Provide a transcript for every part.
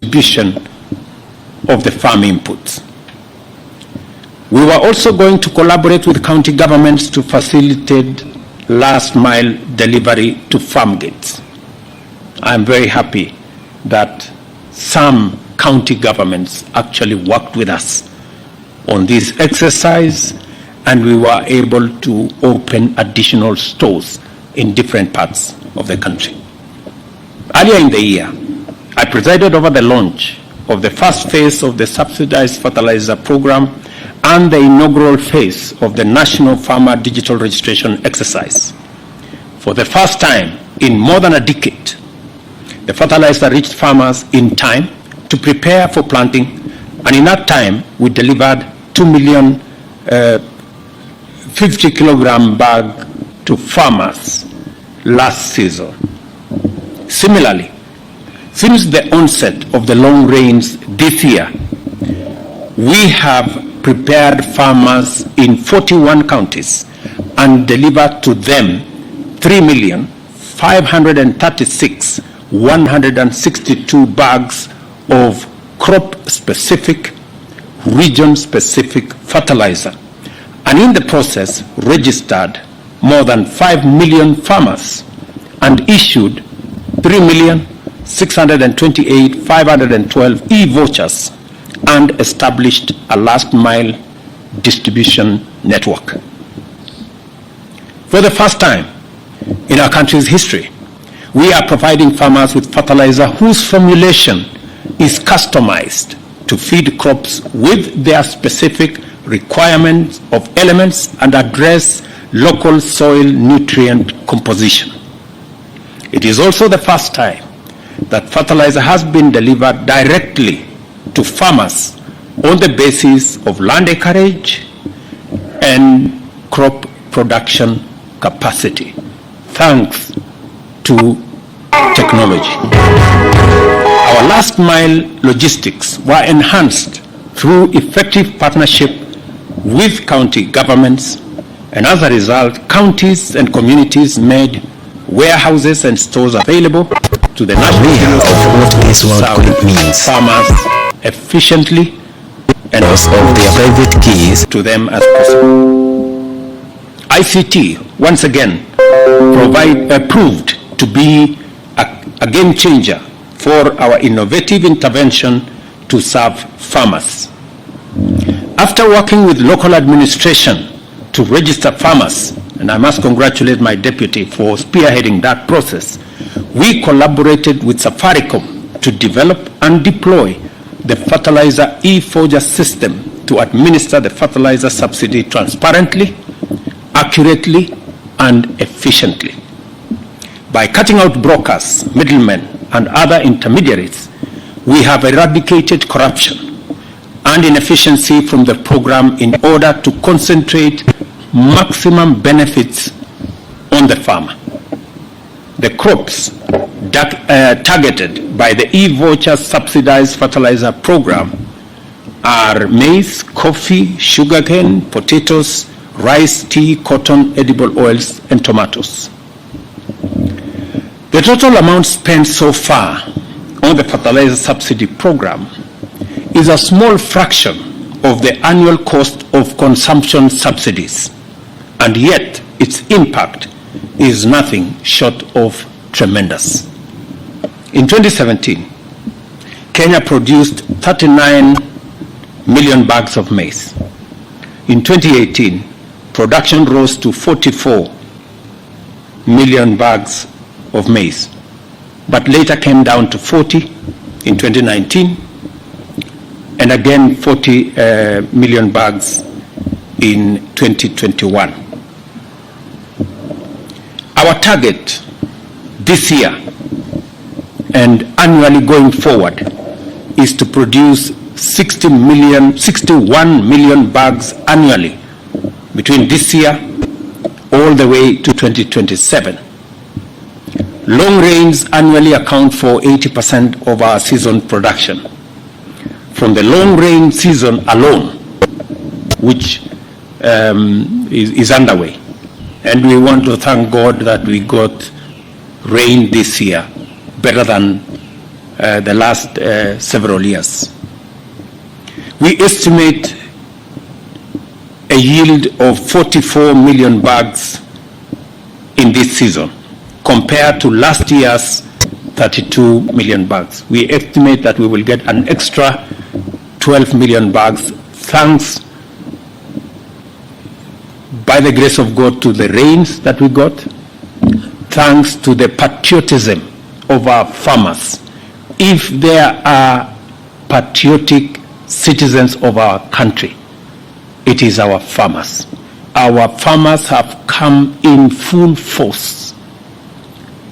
distribution of the farm inputs. We were also going to collaborate with county governments to facilitate last mile delivery to farm gates. I'm very happy that some county governments actually worked with us on this exercise, and we were able to open additional stores in different parts of the country. Earlier in the year, I presided over the launch of the first phase of the subsidized fertilizer program and the inaugural phase of the National Farmer Digital Registration Exercise. For the first time in more than a decade, the fertilizer reached farmers in time to prepare for planting, and in that time, we delivered 2 million 50 kilogram bag to farmers last season. Similarly, since the onset of the long rains this year, we have prepared farmers in 41 counties and delivered to them 3,536,162 bags of crop-specific, region-specific fertilizer, and in the process registered more than 5 million farmers and issued 3,628,512 e-vouchers and established a last-mile distribution network. For the first time in our country's history, we are providing farmers with fertilizer whose formulation is customized to feed crops with their specific requirements of elements and address local soil nutrient composition. It is also the first time that fertilizer has been delivered directly to farmers on the basis of land acreage and crop production capacity, thanks to technology. Our last mile logistics were enhanced through effective partnership with county governments, and as a result, counties and communities made warehouses and stores available to the national of what this word means. Farmers efficiently and of their private keys to them as possible. ICT once again proved to be a game changer for our innovative intervention to serve farmers. After working with local administration to register farmers, and I must congratulate my deputy for spearheading that process, we collaborated with Safaricom to develop and deploy the fertilizer e-forger system to administer the fertilizer subsidy transparently, accurately, and efficiently. By cutting out brokers, middlemen, and other intermediaries, we have eradicated corruption and inefficiency from the program in order to concentrate maximum benefits on the farmer. The crops targeted by the e-voucher subsidized fertilizer program are maize, coffee, sugarcane, potatoes, rice, tea, cotton, edible oils, and tomatoes. The total amount spent so far on the fertilizer subsidy program is a small fraction of the annual cost of consumption subsidies, and yet its impact is nothing short of tremendous. In 2017, Kenya produced 39 million bags of maize. In 2018, production rose to 44 million bags of maize, but later came down to 40 in 2019, and again 40 million bags in 2021. Our target this year and annually going forward is to produce 61 million bags annually between this year all the way to 2027. Long rains annually account for 80% of our season production. From the long rain season alone, which is underway. And we want to thank God that we got rain this year better than the last several years. We estimate a yield of 44 million bags in this season, compared to last year's 32 million bags. We estimate that we will get an extra 12 million bags, thanks, by the grace of God, to the rains that we got, thanks to the patriotism of our farmers. If there are patriotic citizens of our country, it is our farmers. Our farmers have come in full force.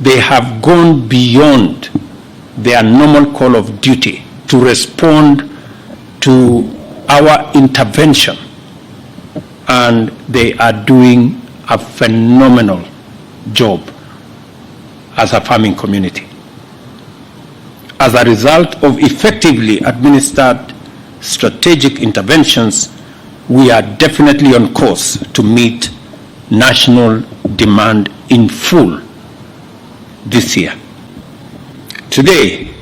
They have gone beyond their normal call of duty to respond to our intervention, and they are doing a phenomenal job as a farming community. As a result of effectively administered strategic interventions, we are definitely on course to meet national demand in full this year. Today,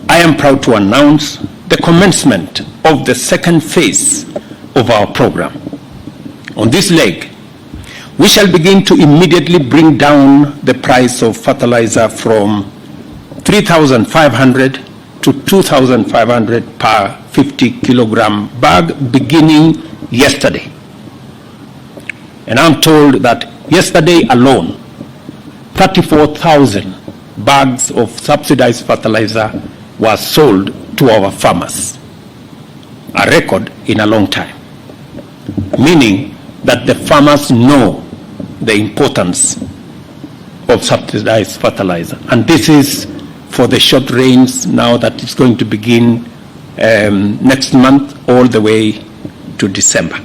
I am proud to announce the commencement of the second phase of our program. On this leg, we shall begin to immediately bring down the price of fertilizer from 3,500 to 2,500 per 50 kilogram bag beginning yesterday. And I'm told that yesterday alone, 34,000 bags of subsidized fertilizer was sold to our farmers, a record in a long time, meaning that the farmers know the importance of subsidized fertilizer. And this is for the short rains now that is going to begin next month all the way to December.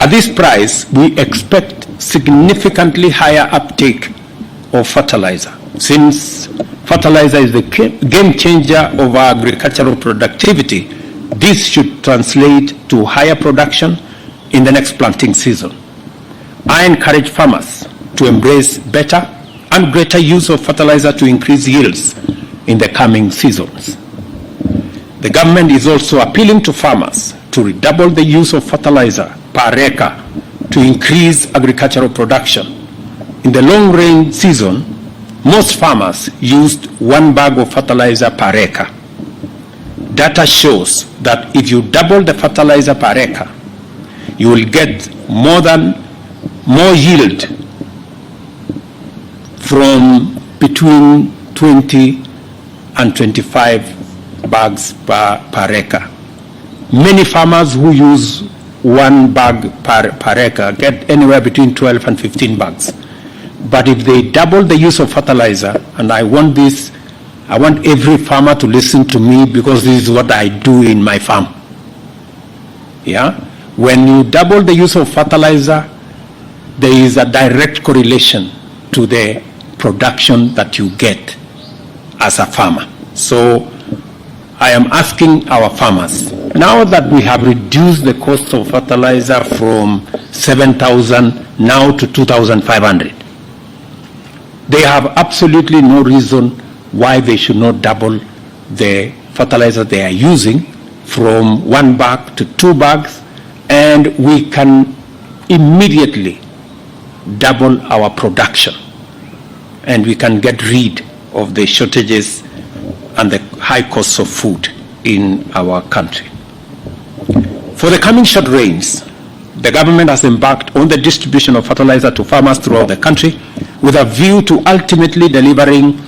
At this price, we expect significantly higher uptake of fertilizer. Since fertilizer is the game changer of our agricultural productivity, this should translate to higher production in the next planting season. I encourage farmers to embrace better and greater use of fertilizer to increase yields in the coming seasons. The government is also appealing to farmers to redouble the use of fertilizer per acre to increase agricultural production. In the long rain season, most farmers used 1 bag of fertilizer per acre. Data shows that if you double the fertilizer per acre, you will get more yield from between 20 and 25 bags per acre. Many farmers who use 1 bag per acre get anywhere between 12 and 15 bags. But if they double the use of fertilizer, and I want every farmer to listen to me, because this is what I do in my farm. Yeah? When you double the use of fertilizer, there is a direct correlation to the production that you get as a farmer. So I am asking our farmers, now that we have reduced the cost of fertilizer from 7,000 now to 2,500, they have absolutely no reason why they should not double the fertilizer they are using from 1 bag to 2 bags, and we can immediately double our production, and we can get rid of the shortages and the high costs of food in our country. For the coming short rains, the government has embarked on the distribution of fertilizer to farmers throughout the country with a view to ultimately delivering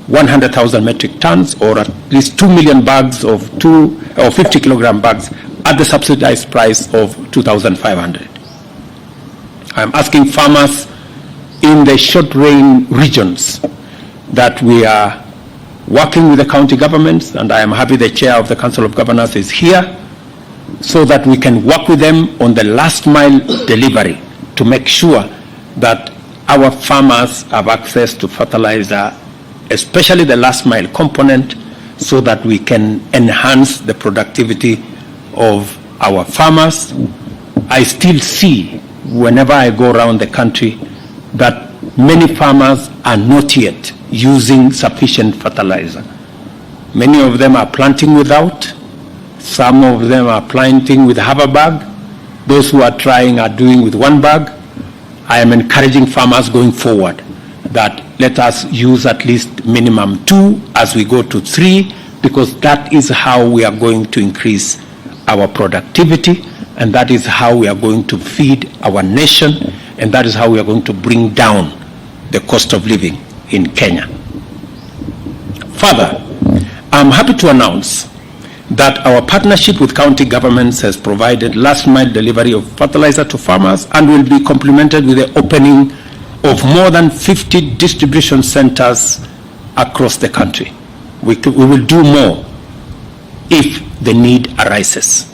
100,000 metric tons, or at least 2 million bags of 50 kilogram bags at the subsidized price of 2,500. I am asking farmers in the short rain regions that we are working with the county governments, and I am happy the chair of the Council of Governors is here, so that we can work with them on the last mile delivery to make sure that our farmers have access to fertilizer, especially the last mile component, so that we can enhance the productivity of our farmers. I still see, whenever I go around the country, that many farmers are not yet using sufficient fertilizer. Many of them are planting without. Some of them are planting with half a bag. Those who are trying are doing with 1 bag. I am encouraging farmers going forward that let us use at least minimum 2 as we go to 3, because that is how we are going to increase our productivity, and that is how we are going to feed our nation, and that is how we are going to bring down the cost of living in Kenya. Further, I'm happy to announce that our partnership with county governments has provided last-mile delivery of fertilizer to farmers and will be complemented with the opening of more than 50 distribution centers across the country. We will do more if the need arises.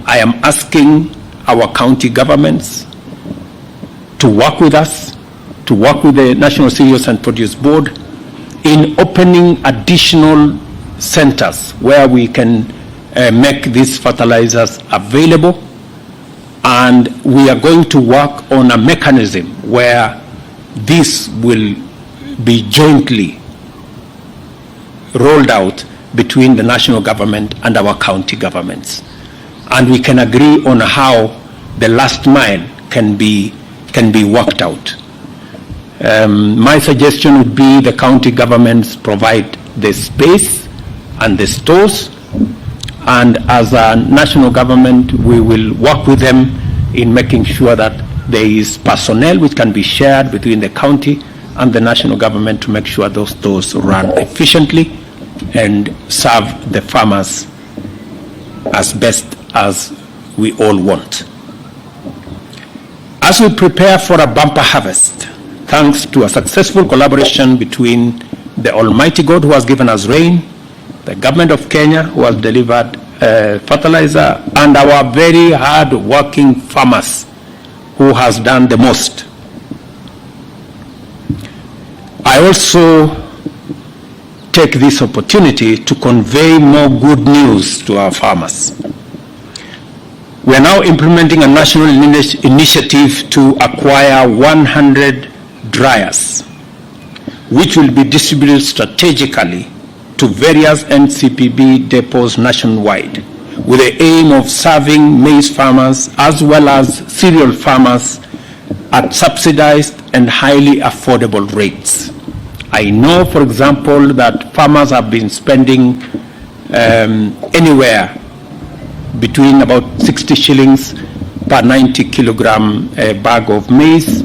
I am asking our county governments to work with us, to work with the National Cereals and Produce Board in opening additional centers where we can make these fertilizers available, and we are going to work on a mechanism where this will be jointly rolled out between the national government and our county governments, and we can agree on how the last mile can be worked out. My suggestion would be the county governments provide the space and the stores, and as a national government we will work with them in making sure that there is personnel which can be shared between the county and the national government to make sure those stores run efficiently and serve the farmers as best as we all want. As we prepare for a bumper harvest, thanks to a successful collaboration between the Almighty God who has given us rain, the government of Kenya who has delivered fertilizer, and our very hard-working farmers who has done the most. I also take this opportunity to convey more good news to our farmers. We are now implementing a national initiative to acquire 100 dryers, which will be distributed strategically to various NCPB depots nationwide, with the aim of serving maize farmers as well as cereal farmers at subsidized and highly affordable rates. I know, for example, that farmers have been spending anywhere between about 60 shillings per 90 kilogram bag of maize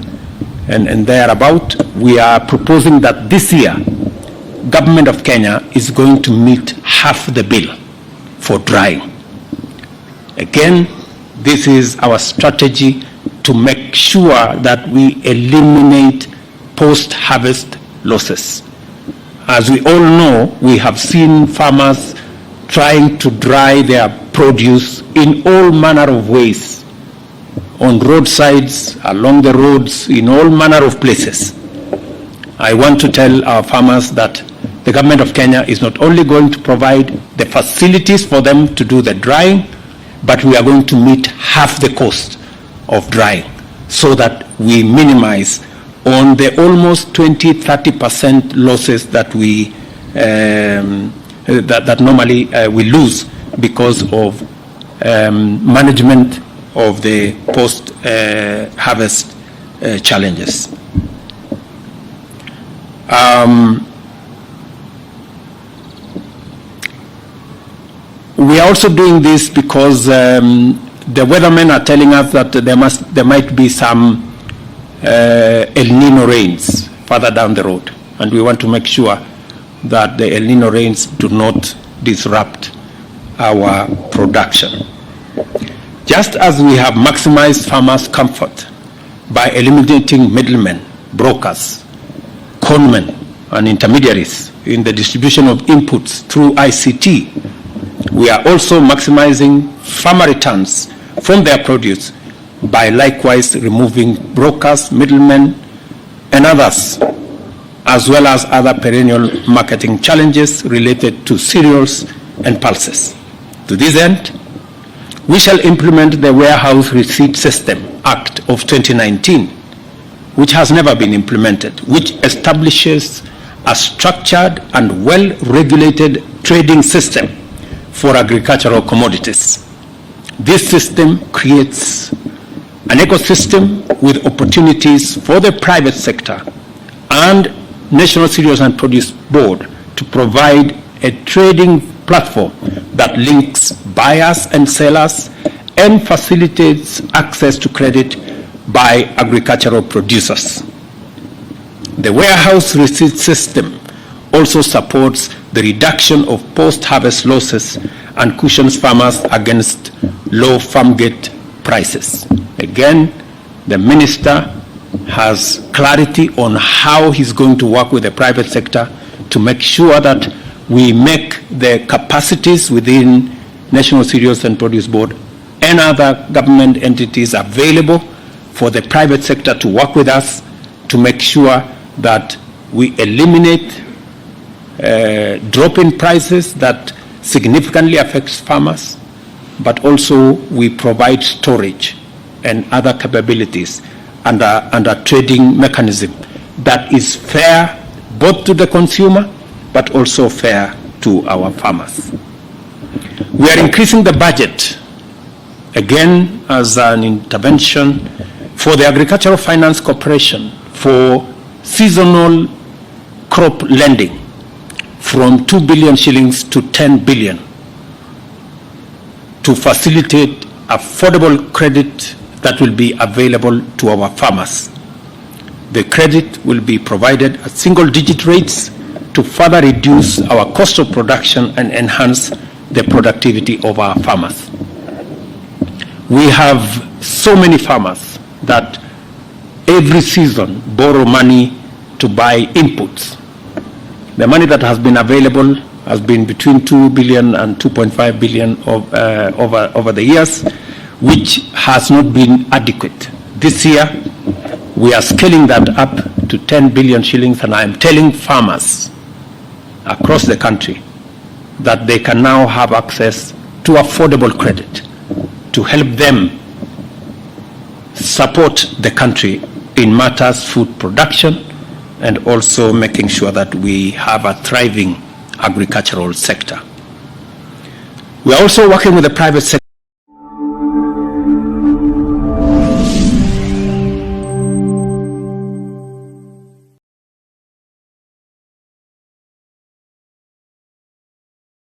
and thereabout. We are proposing that this year Government of Kenya is going to meet half the bill for drying. Again, this is our strategy to make sure that we eliminate post-harvest losses. As we all know, we have seen farmers trying to dry their produce in all manner of ways, on roadsides, along the roads, in all manner of places. I want to tell our farmers that the government of Kenya is not only going to provide the facilities for them to do the drying, but we are going to meet half the cost of drying so that we minimize on the almost 20-30% losses that we that normally we lose because of management of the post-harvest challenges. We are also doing this because the weathermen are telling us that there might be some El Nino rains further down the road, and we want to make sure that the El Nino rains do not disrupt our production. Just as we have maximized farmers' comfort by eliminating middlemen, brokers, conmen, and intermediaries in the distribution of inputs through ICT, we are also maximizing farmer returns from their produce by likewise removing brokers, middlemen, and others, as well as other perennial marketing challenges related to cereals and pulses. To this end, we shall implement the Warehouse Receipt System Act of 2019, which has never been implemented, which establishes a structured and well-regulated trading system for agricultural commodities. This system creates an ecosystem with opportunities for the private sector and National Cereals and Produce Board to provide a trading platform that links buyers and sellers and facilitates access to credit by agricultural producers. The warehouse receipt system also supports the reduction of post-harvest losses and cushions farmers against low farm gate prices. Again, the minister has clarity on how he's going to work with the private sector to make sure that we make the capacities within National Cereals and Produce Board and other government entities available for the private sector to work with us to make sure that we eliminate drop in prices that significantly affects farmers, but also we provide storage and other capabilities and a trading mechanism that is fair both to the consumer but also fair to our farmers. We are increasing the budget again as an intervention for the Agricultural Finance Corporation for seasonal crop lending from 2 billion shillings to 10 billion to facilitate affordable credit that will be available to our farmers. The credit will be provided at single-digit rates to further reduce our cost of production and enhance the productivity of our farmers. We have so many farmers that every season borrow money to buy inputs. The money that has been available has been between 2 billion and 2.5 billion over the years, which has not been adequate. This year, we are scaling that up to 10 billion shillings, and I am telling farmers across the country that they can now have access to affordable credit to help them support the country in matters food production and also making sure that we have a thriving agricultural sector. We are also working with the private sector